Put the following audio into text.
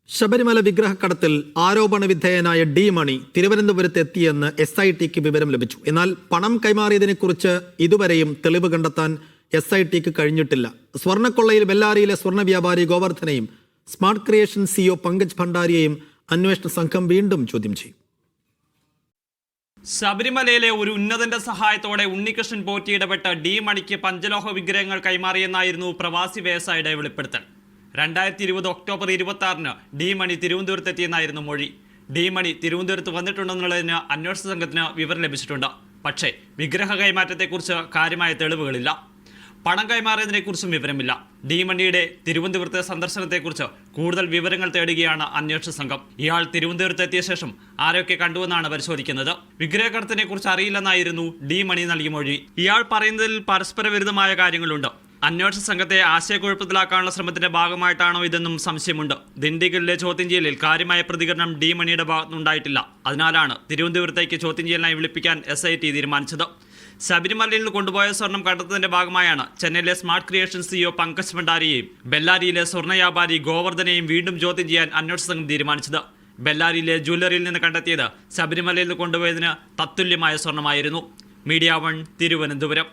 ശബരിമല വിഗ്രഹക്കടത്തിൽ ആരോപണ വിധേയനായ ഡി മണി തിരുവനന്തപുരത്ത് എത്തിയെന്ന് SITക്ക് വിവരം ലഭിച്ചു. എന്നാൽ പണം കൈമാറിയതിനെക്കുറിച്ച് ഇതുവരെയും തെളിവ് കണ്ടെത്താൻ SITക്ക് കഴിഞ്ഞിട്ടില്ല. സ്വർണ്ണക്കൊള്ളയിൽ ബെല്ലാരിയിലെ സ്വർണ്ണ വ്യാപാരി ഗോവർദ്ധനെയും സ്മാർട്ട് ക്രിയേഷൻ CEO പങ്കജ് ഭണ്ഡാരിയെയും അന്വേഷണ സംഘം വീണ്ടും ചോദ്യം ചെയ്യും. ശബരിമലയിലെ ഒരു ഉന്നതന്റെ സഹായത്തോടെ ഉണ്ണികൃഷ്ണൻ പോറ്റി ഇടപെട്ട ഡി മണിക്ക് പഞ്ചലോഹ വിഗ്രഹങ്ങൾ കൈമാറിയെന്നായിരുന്നു പ്രവാസി വ്യവസായിയുടെ വെളിപ്പെടുത്തൽ. 2020 ഒക്ടോബർ 26-ന് ഡി മണി തിരുവനന്തപുരത്തെത്തിയെന്നായിരുന്നു മൊഴി. ഡി മണി തിരുവനന്തപുരത്ത് വന്നിട്ടുണ്ടെന്നുള്ളതിന് അന്വേഷണ സംഘത്തിന് വിവരം ലഭിച്ചിട്ടുണ്ട്. പക്ഷേ വിഗ്രഹ കൈമാറ്റത്തെക്കുറിച്ച് കാര്യമായ തെളിവുകളില്ല. പണം കൈമാറിയതിനെക്കുറിച്ചും വിവരമില്ല. ഡി മണിയുടെ തിരുവനന്തപുരത്തെ സന്ദർശനത്തെക്കുറിച്ച് കൂടുതൽ വിവരങ്ങൾ തേടുകയാണ് അന്വേഷണ സംഘം. ഇയാൾ തിരുവനന്തപുരത്ത് എത്തിയ ശേഷം ആരൊക്കെ കണ്ടുവെന്നാണ് പരിശോധിക്കുന്നത്. വിഗ്രഹക്കടത്തിനെ കുറിച്ച് അറിയില്ലെന്നായിരുന്നു ഡി മണി നൽകിയ മൊഴി. ഇയാൾ പറയുന്നതിൽ പരസ്പര വിരുദ്ധമായ കാര്യങ്ങളുണ്ട്. അന്വേഷണ സംഘത്തെ ആശയക്കുഴപ്പത്തിലാക്കാനുള്ള ശ്രമത്തിന്റെ ഭാഗമായിട്ടാണോ ഇതെന്നും സംശയമുണ്ട്. ദിണ്ടിഗലിലെ ചോദ്യം ചെയ്യലിൽ കാര്യമായ പ്രതികരണം ഡി മണിയുടെ ഭാഗത്തുനിന്നുണ്ടായിട്ടില്ല. അതിനാലാണ് തിരുവനന്തപുരത്തേക്ക് ചോദ്യം ചെയ്യലിനായി വിളിപ്പിക്കാൻ SIT തീരുമാനിച്ചത്. ശബരിമലയിൽ നിന്ന് കൊണ്ടുപോയ സ്വർണം കണ്ടെത്തുന്നതിന്റെ ഭാഗമായാണ് ചെന്നൈയിലെ സ്മാർട്ട് ക്രിയേഷൻ CEO പങ്കജ് ഭണ്ഡാരിയെയും ബെല്ലാരിയിലെ സ്വർണ്ണ വ്യാപാരി ഗോവർദ്ധനെയും വീണ്ടും ചോദ്യം ചെയ്യാൻ അന്വേഷണ സംഘം തീരുമാനിച്ചത്. ബെല്ലാരിയിലെ ജ്വല്ലറിയിൽ നിന്ന് കണ്ടെത്തിയത് ശബരിമലയിൽ നിന്ന് കൊണ്ടുപോയതിന് തത്തുല്യമായ സ്വർണമായിരുന്നു. മീഡിയ 1 തിരുവനന്തപുരം.